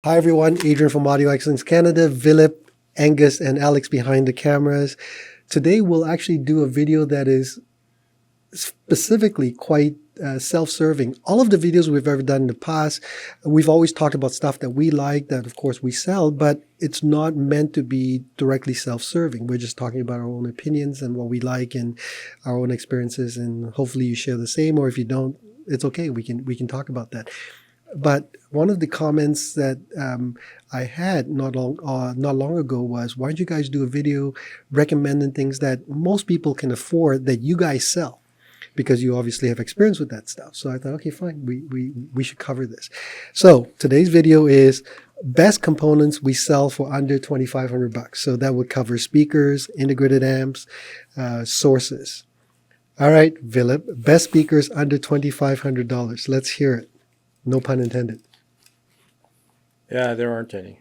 Hi everyone, Adrian from Audio Excellence Canada, Vilip, Angus, and Alex behind the cameras. Today we'll actually do a video that is specifically quite self-serving. All of the videos we've ever done in the past, we've always talked about stuff that we like, that of course we sell, but it's not meant to be directly self-serving. We're just talking about our own opinions and what we like and our own experiences, and hopefully you share the same, or if you don't, it's okay. We can talk about that. But one of the comments that I had not long ago was, why don't you guys do a video recommending things that most people can afford that you guys sell? Because you obviously have experience with that stuff. So I thought, okay, fine, we should cover this. So today's video is best components we sell for under $2,500. So that would cover speakers, integrated amps, sources. All right, Vilip, best speakers under $2,500. Let's hear it. No pun intended. Yeah, there aren't any.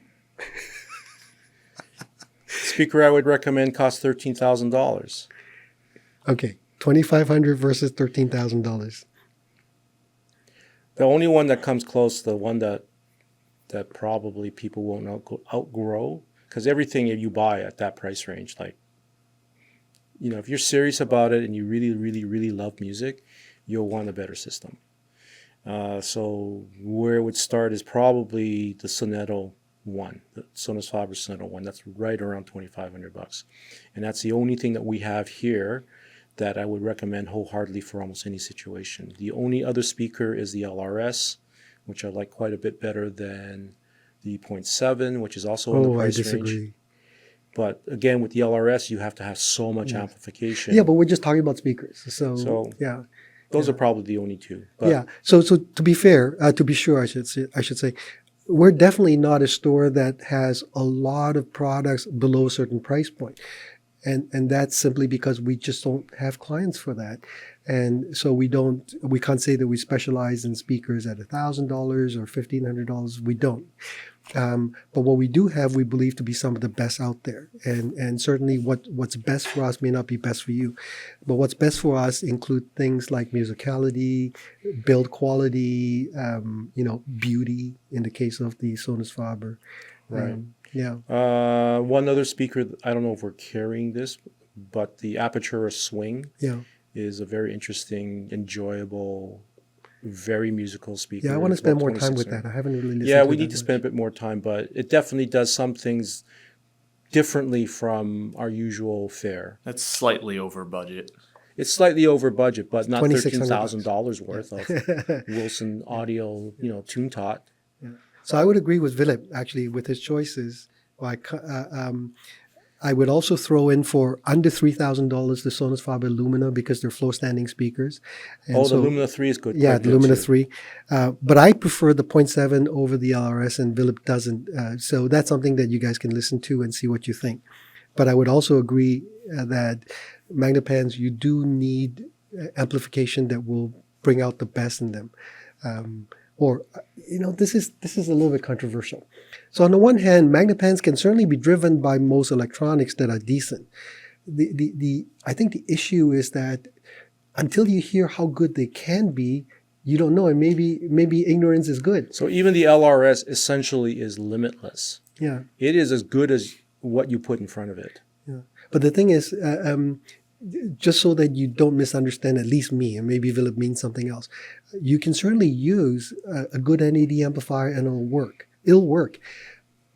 Speaker I would recommend costs $13,000. Okay, $2,500 versus $13,000. The only one that comes close, the one that probably people won't outgrow, because everything you buy at that price range, like, you know, if you're serious about it and you really, really, really love music, you'll want a better system. So where it would start is probably the Sonetto one, the Sonus Faber Sonetto one. That's right around $2,500, and that's the only thing that we have here that I would recommend wholeheartedly for almost any situation. The only other speaker is the LRS, which I like quite a bit better than the 0.7, which is also in the price I disagree. range. But again, with the LRS, you have to have so much amplification. Yeah, but we're just talking about speakers. So yeah. Those are probably the only two. But yeah. So to be fair, to be sure, I should say, we're definitely not a store that has a lot of products below a certain price point. And that's simply because we just don't have clients for that. And so we can't say that we specialize in speakers at $1,000 or $1,500. We don't. But what we do have, we believe to be some of the best out there. And certainly what's best for us may not be best for you. But what's best for us include things like musicality, build quality, beauty in the case of the Sonus Faber. Right. Yeah. One other speaker, I don't know if we're carrying this, but the Apertura Swing is a very interesting, enjoyable, very musical speaker. Yeah, I want to spend more time with that. I haven't really listened to it. Yeah, we need to spend a bit more time, but it definitely does some things differently from our usual fare. That's slightly over budget. It's slightly over budget, but not $2,600 $13,000 worth of Wilson audio, tune taught. Yeah. So I would agree with Vilip, actually, with his choices. I would also throw in for under $3,000 the Sonus Faber Lumina, because they're floor standing speakers. And the Lumina 3 is good. Yeah, the Lumina 3. But I prefer the 0.7 over the LRS, and Vilip doesn't. So that's something that you guys can listen to and see what you think. But I would also agree that Magnepans, you do need amplification that will bring out the best in them. This is a little bit controversial. So on the one hand, Magnepans can certainly be driven by most electronics that are decent. I think the issue is that until you hear how good they can be, you don't know, and maybe ignorance is good. So even the LRS essentially is limitless. Yeah, it is as good as what you put in front of it. Yeah, but the thing is, just so that you don't misunderstand, at least me, and maybe Vilip means something else, you can certainly use a good NAD amplifier and it'll work.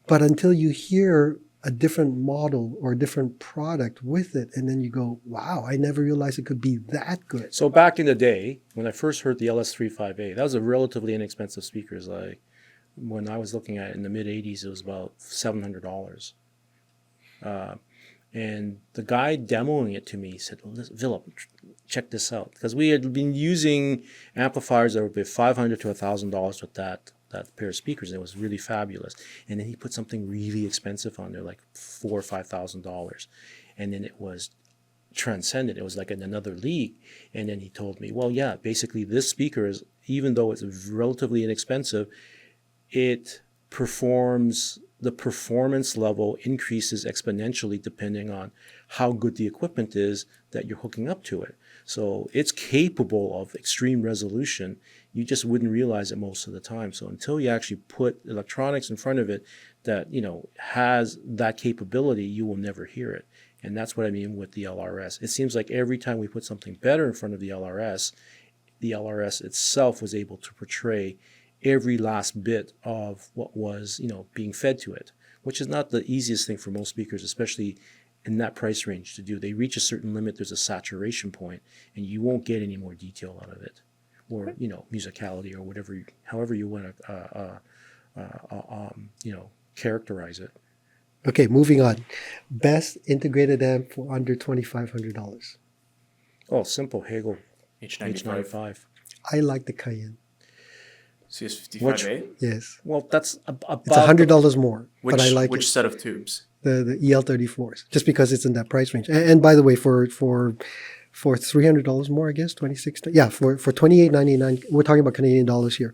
But until you hear a different model or a different product with it, and then you go, wow, I never realized it could be that good. So back in the day, when I first heard the LS35A, that was a relatively inexpensive speaker. Like when I was looking at it in the mid-'80s, it was about $700. And the guy demoing it to me said, Vilip, check this out. Because we had been using amplifiers that would be $500 to $1,000 with that pair of speakers. And it was really fabulous. And then he put something really expensive on there, like $4,000 or $5,000. And then it was transcendent. It was like in another league. And then he told me, well, yeah, basically this speaker is, even though it's relatively inexpensive, it performs... the performance level increases exponentially depending on how good the equipment is that you're hooking up to it. So it's capable of extreme resolution you just wouldn't realize it most of the time. So until you actually put electronics in front of it that, you know, has that capability, you will never hear it. And that's what I mean with the LRS. It seems like every time we put something better in front of the LRS itself was able to portray every last bit of what was, you know, being fed to it, which is not the easiest thing for most speakers, especially in that price range to do. They reach a certain limit, there's a saturation point, and you won't get any more detail out of it, or, you know, musicality or whatever, however you want to, you know, characterize it. Okay, moving on. Best integrated amp for under $2,500. Oh, simple Hagel H95. H95. I like the Cayenne. CS55A? Yes. Well, that's about It's $100 more, Which, but I like which it. set of tubes? The EL34s, just because it's in that price range. And by the way, for $300 more, I guess, $26. Yeah, for $28.99. We're talking about Canadian dollars here.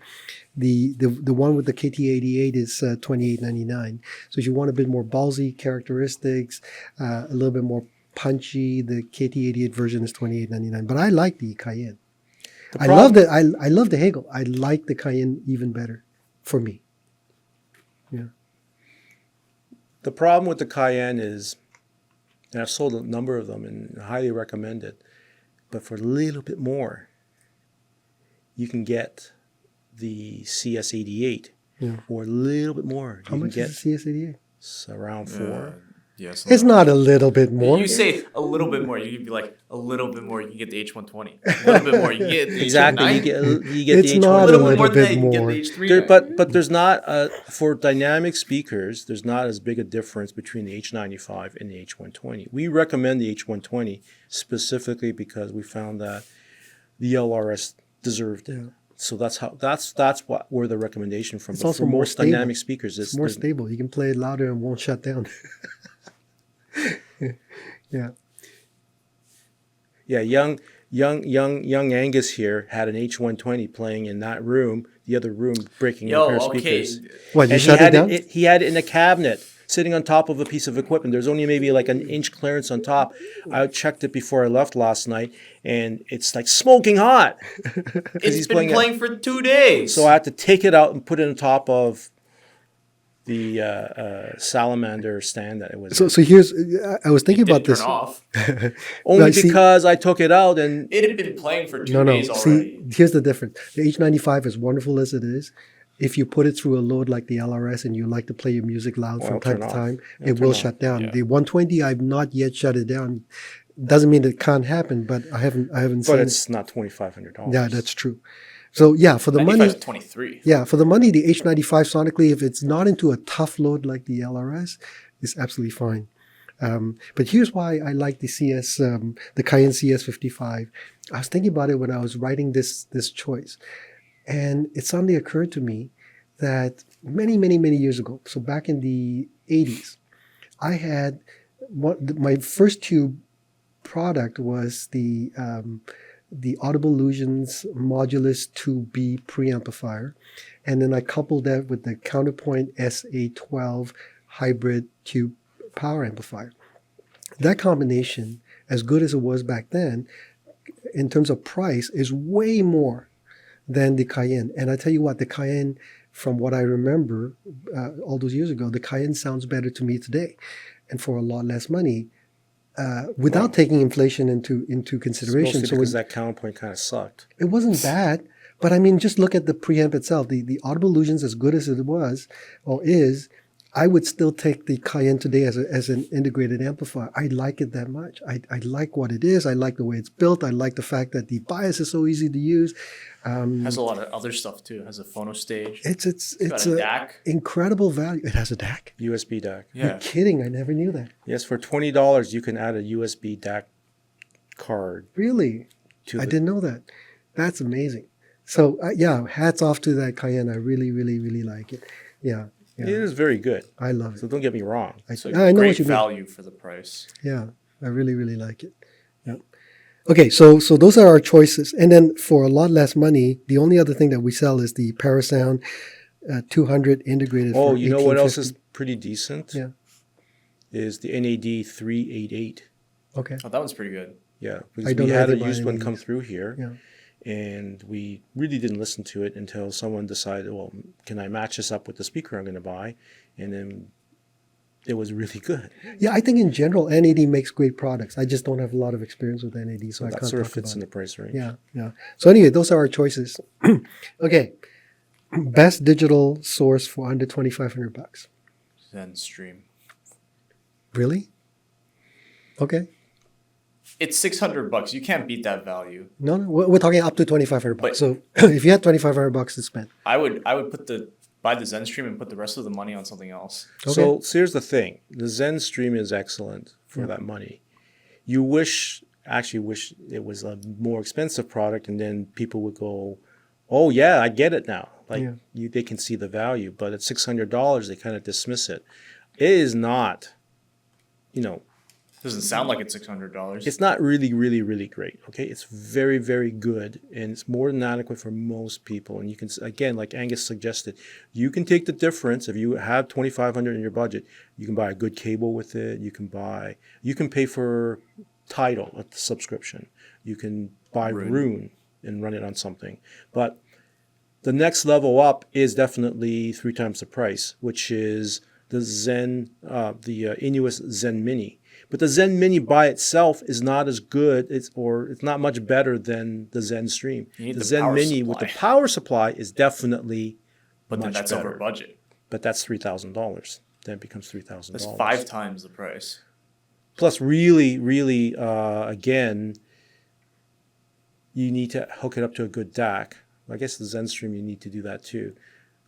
The one with the KT88 is $28.99. So if you want a bit more ballsy characteristics, a little bit more punchy, the KT88 version is $28.99. But I like the Cayenne. I love the Hagel. I like the Cayenne even better, for me. Yeah. The problem with the Cayenne is, and I've sold a number of them and highly recommend it, but for a little bit more, you can get the CS88, or a little bit more. How much is the CS88? It's around $4. Yes. It's not a little bit more. You say a little bit more, you could be like, a little bit more, you can get the H120. A little bit more, you can get the Exactly, H9. you get It's the not A H1. little a bit more little than that, bit you can get more. the H3. But there's not for dynamic speakers, there's not as big a difference between the H95 and the H120. We recommend the H120 specifically because we found that the LRS deserved it. Yeah. So that's where the recommendation from. It's But also for more most stable. dynamic speakers, It's more stable. You can play it louder and won't shut down. Yeah. Yeah, young Angus here had an H120 playing in that room, the other room breaking a pair of speakers. What, you And shut it down? He had it in a cabinet, sitting on top of a piece of equipment. There's only maybe like an inch clearance on top. I checked it before I left last night, and it's like smoking hot. It's been playing for 2 days. So I had to take it out and put it on top of the salamander stand that it was in. So here's, I was thinking about Didn't this. turn off. Only Right, see- because I took it out and It had been playing for 2 No, days already. see, here's the difference. The H95, as wonderful as it is, if you put it through a load like the LRS and you like to play your music loud Well, from it'll time turn to off. time, It'll it will turn shut down. Yeah. The 120, I've not yet shut it down. Doesn't mean it can't happen, but I haven't but seen it's not $2,500. Yeah, that's true. So yeah, for the 95 money, is 23. yeah, for the money, the H95 sonically, if it's not into a tough load like the LRS, is absolutely fine. But here's why I like the the Cayenne CS55. I was thinking about it when I was writing this choice, and it suddenly occurred to me that many years ago, so back in the 80s, I had my first tube product was the Audible Illusions Modulus 2B preamplifier, and then I coupled that with the Counterpoint SA12 hybrid tube power amplifier. That combination, as good as it was back then, in terms of price, is way more than the Cayenne. And I tell you what, the Cayenne, from what I remember all those years ago, the Cayenne sounds better to me today, and for a lot less money, without taking inflation into consideration. Mostly because that counterpoint kind of sucked. It wasn't bad, but I mean, just look at the preamp itself. The Audible Illusions, as good as it was or is, I would still take the Cayenne today as an integrated amplifier. I like it that much. I like what it is. I like the way it's built. I like the fact that the bias is so easy to use. Has a lot of other stuff too. It has a phono stage. It's got a DAC. Incredible value. It has a DAC. USB DAC. Yeah. You're kidding. I never knew that. Yes, for $20 you can add a USB DAC card. Really? To I the- didn't know that. That's amazing. So yeah, hats off to that Cayenne. I really like it. Yeah. It is very good. I love So it. don't get me wrong. So I know great what you mean. value for the price. Yeah, I really like it. Yeah. Okay, so those are our choices. And then for a lot less money, the only other thing that we sell is the Parasound 200 integrated. Oh, for you know what else $18.50. is pretty decent? Yeah. Is the NAD 388. Okay. Oh, that one's pretty good. Yeah, I because don't we know had a anything about used one NADs. come through here. Yeah. and we really didn't listen to it until someone decided, well, can I match this up with the speaker I'm going to buy? And then it was really good. Yeah, I think in general, NAD makes great products. I just don't have a lot of experience with NAD, so I That can't sort of talk fits about in it. the price range. Yeah, yeah. So anyway, those are our choices. Okay, best digital source for under $2,500. Zen Stream. Really? Okay. It's $600. You can't beat that value. No, we're talking up to $2,500. But- So if you had $2,500 to spend, I would buy the Zen Stream and put the rest of the money on something else. okay. So here's the thing. The Zen Stream is excellent for that money. You actually wish it was a more expensive product, and then people would go, oh yeah, I get it now. Like they can see the value, but at $600, they kind of dismiss it. It is not, Doesn't sound like it's $600. it's not really, really, really great. Okay, it's very, very good, and it's more than adequate for most people. And you can, again, like Angus suggested, you can take the difference. If you have $2,500 in your budget, you can buy a good cable with it. You can pay for Tidal, a subscription. You can buy Rune and run it on something. But the next level up is definitely 3 times the price, which is the Inuus Zen Mini. But the Zen Mini by itself is not as good, it's not much better than the Zen Stream. You need The the Zen power Mini with the supply. power supply is definitely But then much that's better. over budget. But that's $3,000. Then it becomes $3,000. That's 5 times the price. Plus, really, really, again, you need to hook it up to a good DAC. I guess the Zen Stream, you need to do that too.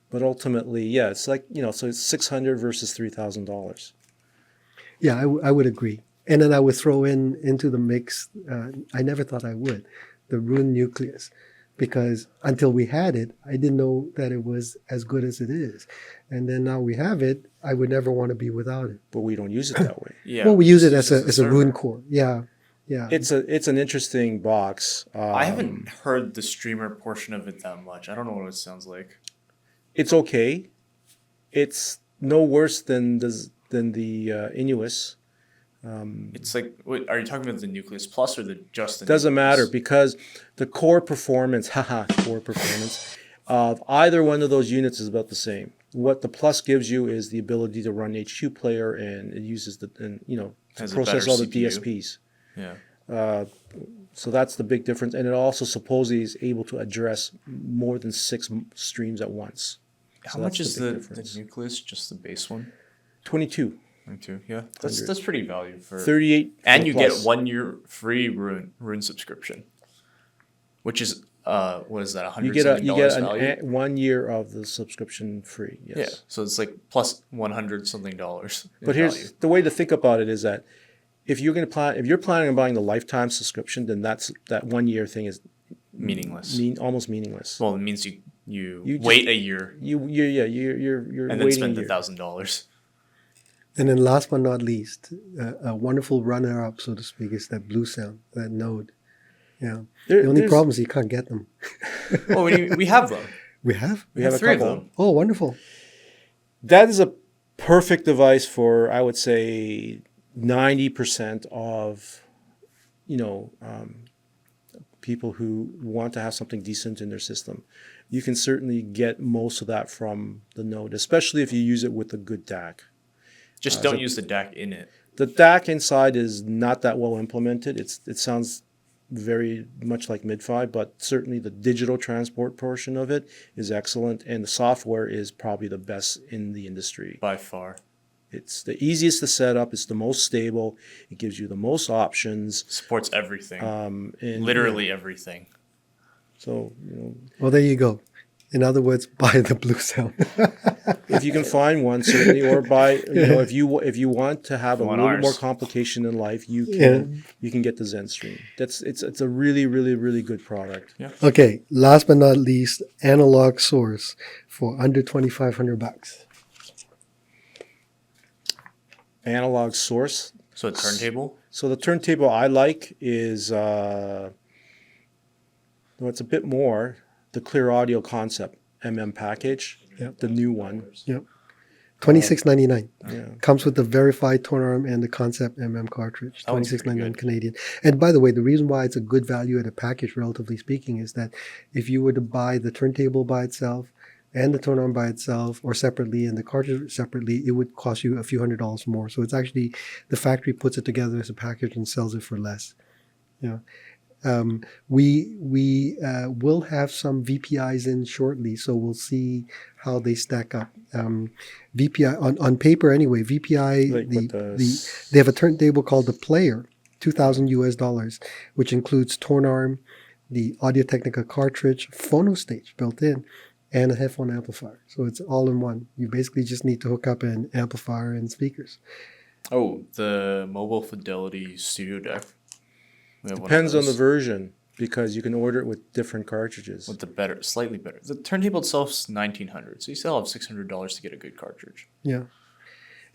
But ultimately, yeah, it's like, so it's $600 versus $3,000. Yeah, I would agree. And then I would throw into the mix, I never thought I would, the Rune Nucleus. Because until we had it, I didn't know that it was as good as it is. And then now we have it, I would never want to be without it. But we don't use it that way. Yeah. Well, we use it It's as a server. Rune core. Yeah, yeah. It's an interesting box. I haven't heard the streamer portion of it that much. I don't know what it sounds like. It's okay. It's no worse than the Inuus. It's like, wait, are you talking about the Nucleus Plus or just the Doesn't Nucleus? matter because the core performance of either one of those units is about the same. What the Plus gives you is the ability to run HQ player, and it uses to Has a process better all the CPU. DSPs. Yeah. So that's the big difference, and it also supposedly is able to address more than 6 streams at once. How So much that's is the big the difference. Nucleus? Just the base one? 22, 22. Yeah. That's pretty value for 38, And for you Plus. get 1 year free Rune subscription. Which is what is that, $100 You get value? 1 year of the subscription free. Yes. Yeah. So it's like plus $100 something dollars. But here's the way to think about it is that if you're planning on buying the lifetime subscription, then that 1 year thing is meaningless. almost meaningless. Well, it means you You wait a year You're and then waiting spend a year. $1,000. And then last but not least, a wonderful runner-up, so to speak, is that Blue Sound, that Node. Yeah. The only problem is you can't get them. Oh, we have them. We have? We have a 3 of couple. them. Oh, wonderful. That is a perfect device for, I would say, 90% of, people who want to have something decent in their system. You can certainly get most of that from the Node, especially if you use it with a good DAC. Just don't use the DAC in it. The DAC inside is not that well implemented. It sounds very much like MIDFI, but certainly the digital transport portion of it is excellent, and the software is probably the best in the industry. By far. It's the easiest to set up. It's the most stable. It gives you the most options. Supports everything. And, Literally everything. So, Well, there you go. In other words, buy the Blue Sound. if you can find one, certainly, or buy, if you want to have a want little bit more ours. complication in life, you can get the Zen Stream. It's a really, really, really good product. Yeah. Okay, last but not least, analog source for under $2,500. Analog source. So a turntable? So the turntable I like is, it's a bit more, the Clear Audio Concept MM package, Yep. the new one. Yep. $26.99. Yeah. Comes with the verified tone arm and the concept cartridge. That one's pretty $26.99 good. Canadian. And by the way, the reason why it's a good value at a package, relatively speaking, is that if you were to buy the turntable by itself and the tone arm by itself or separately and the cartridge separately, it would cost you a few $100s more. So it's actually the factory puts it together as a package and sells it for less. Yeah. We will have some VPIs in shortly, so we'll see how they stack up. VPI on paper anyway. VPI Like they have a turntable called the Player, $2,000 US, which includes tone arm, the Audio Technica cartridge, phono stage built in, and a headphone amplifier. So it's all in one. You basically just need to hook up an amplifier and speakers. Oh, the Mobile Fidelity Studio Deck. We have one of Depends on the those version because you can order it with different cartridges. with the better, slightly better. The turntable itself's $1,900, so you still have $600 to get a good cartridge. Yeah.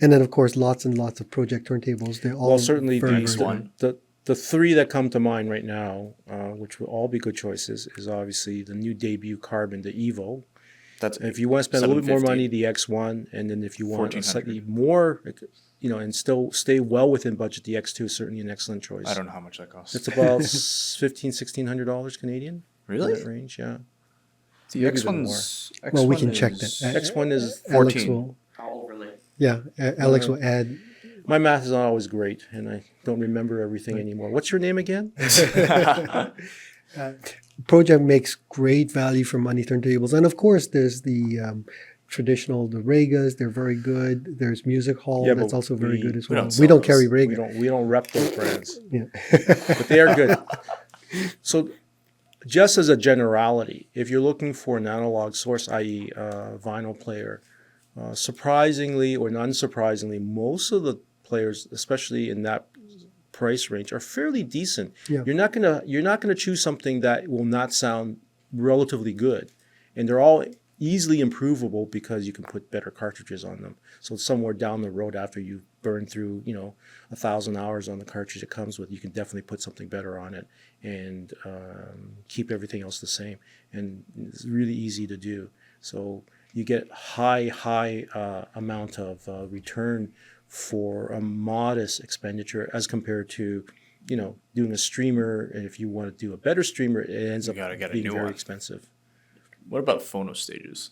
And then, of course, lots and lots of project turntables. They're all Well, certainly very, X very one. the three that come to mind right now, which will all be good choices, is obviously the new debut Carbon, the Evo. That's If you want to spend a little bit more 750. money, the X1, and then if you want a 1400. slightly more, and still stay well within budget, the X2 is certainly an excellent choice. I don't know how much that costs. It's about $1,500-$1,600 Canadian. Really? In that range, yeah. The maybe X a bit one's. Well, we can check that. X1 is Alex 14. will, I'll overlay. Alex will add. my math is not always great, and I don't remember everything anymore. What's your name again? Project makes great value for money turntables. And of course, there's the traditional, the Regas. They're very good. There's Music Hall. Yeah, that's but also very we- good as we well. don't We sell don't carry those. Rega. We don't rep those brands, Yeah. but they are good. So, just as a generality, if you're looking for an analog source, i.e., vinyl player, surprisingly or unsurprisingly, most of the players, especially in that price range, are fairly decent. Yeah. You're not gonna choose something that will not sound relatively good, and they're all easily improvable because you can put better cartridges on them. So somewhere down the road, after you've burned through 1,000 hours on the cartridge it comes with, you can definitely put something better on it and keep everything else the same. And it's really easy to do. So you get high amount of return for a modest expenditure as compared to doing a streamer. And if you want to do a better streamer, it ends You up gotta get a being new very one. expensive. What about phono stages?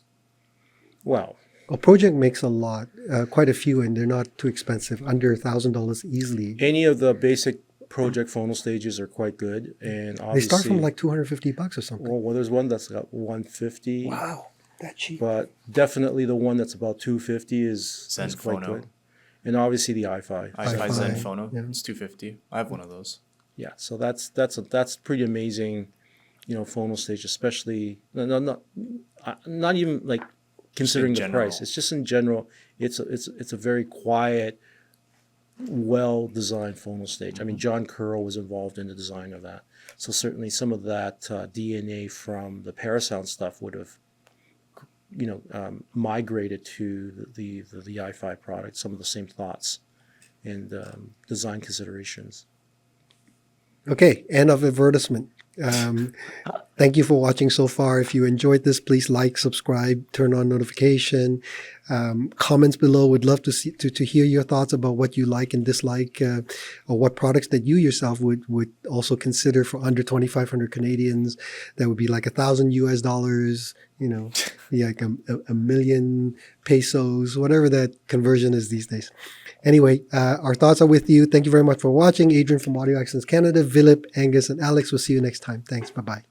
Well, Well, Project makes a lot, quite a few, and they're not too expensive, under $1,000 easily. any of the basic project phono stages are quite good, and obviously They start from like $250 or something. well, there's one that's got 150. Wow, that cheap. But definitely the one that's about 250 is Zen quite Phono. good. And obviously the i5. Hi-Fi Zen Hi-Fi, Phono. yeah. It's $250. I have one of those. Yeah, so that's pretty amazing, phono stage, especially not even like considering the general. price. It's just in general. It's a very quiet, well designed phono stage. I mean, John Curl was involved in the design of that, so certainly some of that DNA from the Parasound stuff would have migrated to the i5 product. Some of the same thoughts and design considerations. Okay, end of advertisement. Thank you for watching so far. If you enjoyed this, please like, subscribe, turn on notification. Comments below. Would love to see to hear your thoughts about what you like and dislike, or what products that you yourself would also consider for under 2,500 Canadians. That would be like $1,000 US. Like a million pesos, whatever that conversion is these days. Anyway, our thoughts are with you. Thank you very much for watching. Adrian from Audio Excellence Canada, Vilip, Angus, and Alex. We'll see you next time. Thanks. Bye-bye.